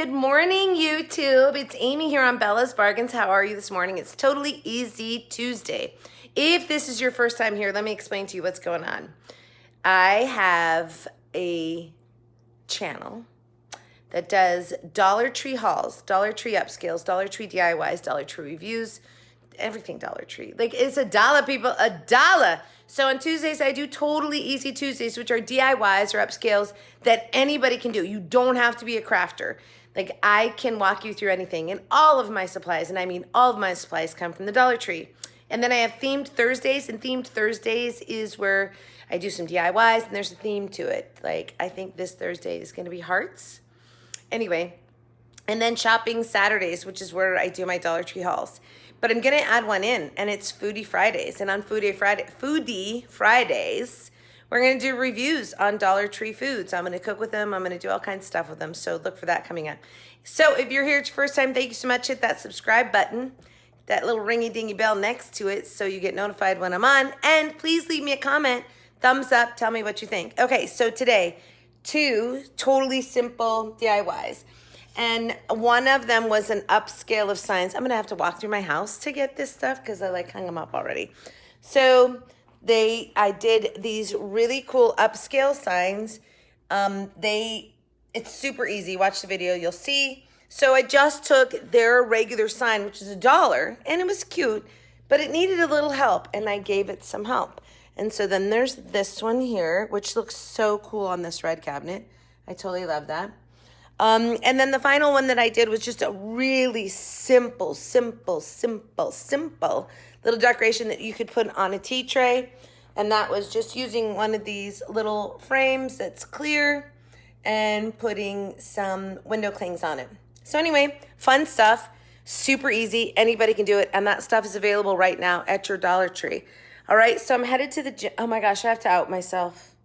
Good morning, YouTube. It's Amy here on Bella's Bargains. How are you this morning? It's Totally Easy Tuesday. If this is your first time here, let me explain to you what's going on. I have a channel that does Dollar Tree hauls, Dollar Tree upscales, Dollar Tree DIYs, Dollar Tree reviews, everything Dollar Tree. Like, it's $1, people, $1. So on Tuesdays, I do Totally Easy Tuesdays, which are DIYs or upscales that anybody can do. You don't have to be a crafter. Like, I can walk you through anything. And all of my supplies, and I mean all of my supplies, come from the Dollar Tree. And then I have Themed Thursdays, and Themed Thursdays is where I do some DIYs, and there's a theme to it. Like, I think this Thursday is going to be hearts. Anyway, and then Shopping Saturdays, which is where I do my Dollar Tree hauls. But I'm gonna add one in, and it's Foodie Fridays. And on Foodie Fridays, we're gonna do reviews on Dollar Tree foods. I'm gonna cook with them. I'm gonna do all kinds of stuff with them. So look for that coming up. So if you're here it's your first time, thank you so much. Hit that subscribe button, that little ringy dingy bell next to it so you get notified when I'm on. And please leave me a comment, thumbs up, tell me what you think. Okay, so today, 2 totally simple DIYs. And one of them was an upscale of signs. I'm gonna have to walk through my house to get this stuff because I like hung them up already. So I did these really cool upscale signs. It's super easy. Watch the video, you'll see. So I just took their regular sign, which is $1, and it was cute, but it needed a little help, and I gave it some help. And so then there's this one here, which looks so cool on this red cabinet. I totally love that. And then the final one that I did was just a really simple little decoration that you could put on a tea tray. And that was just using one of these little frames that's clear and putting some window clings on it. So anyway, fun stuff, super easy. Anybody can do it. And that stuff is available right now at your Dollar Tree. All right, so I'm headed to the gym. Oh my gosh, I have to out myself.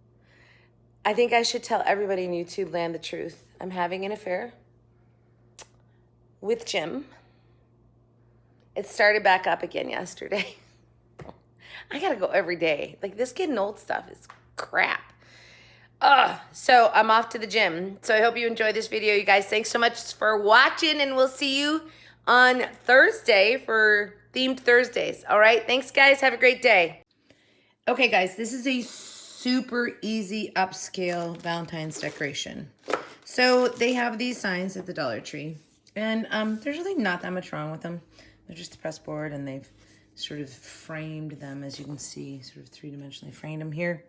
I think I should tell everybody in YouTube land the truth. I'm having an affair with Jim. It started back up again yesterday. I gotta go every day. Like, this getting old stuff is crap. So I'm off to the gym. So I hope you enjoyed this video, you guys. Thanks so much for watching, and we'll see you on Thursday for Themed Thursdays. All right, thanks, guys. Have a great day. Okay, guys, this is a super easy upscale Valentine's decoration. So they have these signs at the Dollar Tree, and there's really not that much wrong with them. They're just a press board, and they've sort of framed them, as you can see, sort of three-dimensionally framed them here.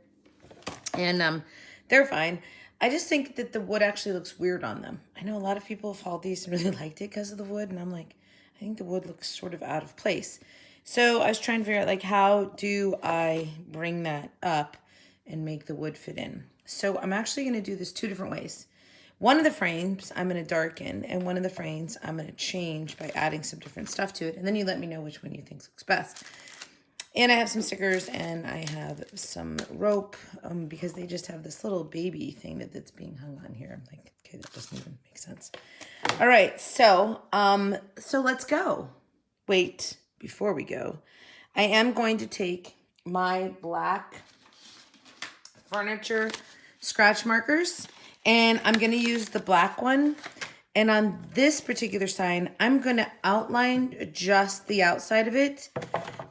And they're fine. I just think that the wood actually looks weird on them. I know a lot of people have hauled these and really liked it because of the wood, and I'm like, I think the wood looks sort of out of place. So I was trying to figure out, like, how do I bring that up and make the wood fit in? So I'm actually going to do this 2 different ways. One of the frames I'm going to darken, and one of the frames I'm going to change by adding some different stuff to it. And then you let me know which one you think looks best. And I have some stickers, and I have some rope because they just have this little baby thing that's being hung on here. I'm like, okay, that doesn't even make sense. All right, so let's go. Wait, before we go, I am going to take my black furniture scratch markers, and I'm going to use the black one. And on this particular sign, I'm going to outline just the outside of it.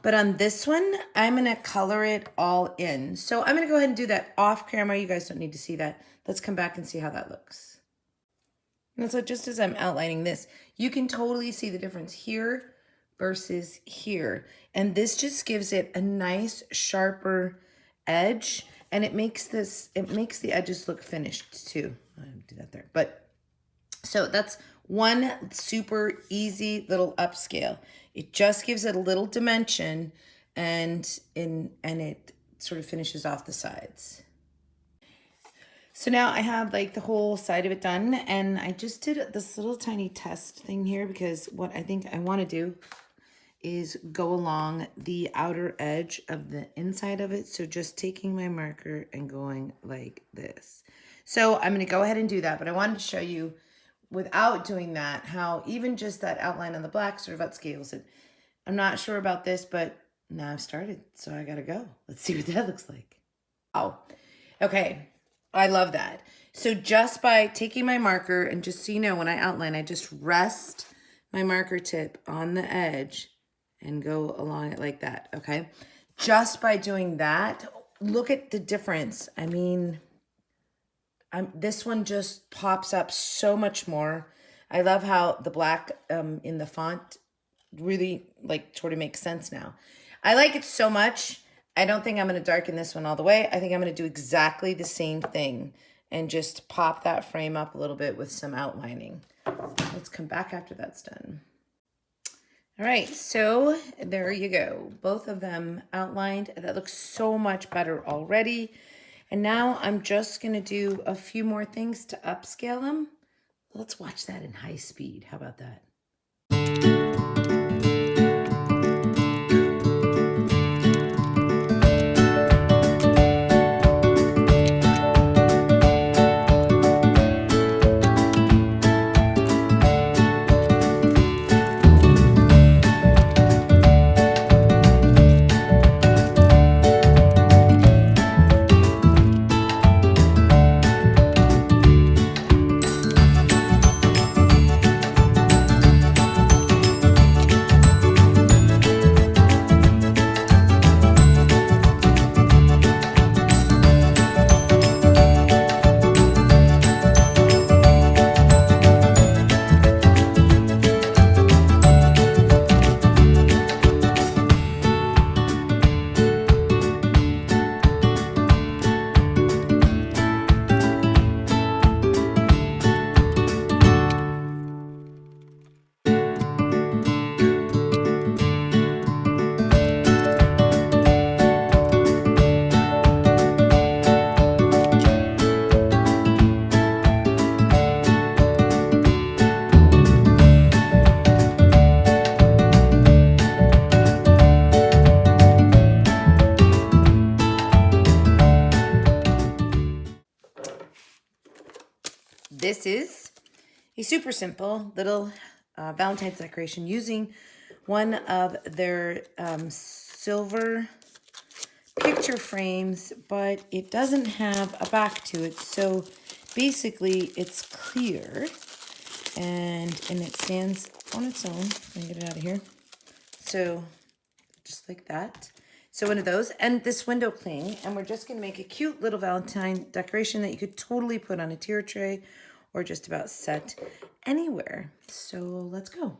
But on this one, I'm going to color it all in. So I'm going to go ahead and do that off camera. You guys don't need to see that. Let's come back and see how that looks. And so just as I'm outlining this, you can totally see the difference here versus here. And this just gives it a nice, sharper edge. And it makes the edges look finished too. I'll do that there. But so that's one super easy little upscale. It just gives it a little dimension, and it sort of finishes off the sides. So now I have like the whole side of it done, and I just did this little tiny test thing here because what I think I want to do is go along the outer edge of the inside of it. So just taking my marker and going like this. So I'm going to go ahead and do that, but I wanted to show you without doing that, how even just that outline on the black sort of upscales it. I'm not sure about this, but now I've started, so I gotta go. Let's see what that looks like. Oh, okay. I love that. So just by taking my marker, and just so you know, when I outline, I just rest my marker tip on the edge and go along it like that, okay? Just by doing that, look at the difference. I mean, this one just pops up so much more. I love how the black in the font really like sort of makes sense now. I like it so much. I don't think I'm going to darken this one all the way. I think I'm going to do exactly the same thing and just pop that frame up a little bit with some outlining. Let's come back after that's done. All right, so there you go. Both of them outlined. That looks so much better already. And now I'm just gonna do a few more things to upscale them. Let's watch that in high speed. How about that? This is a super simple little Valentine's decoration using one of their silver picture frames, but it doesn't have a back to it. So basically it's clear and it stands on its own. Let me get it out of here. So just like that. So one of those and this window cling, and we're just gonna make a cute little Valentine decoration that you could totally put on a tier tray or just about set anywhere. So let's go.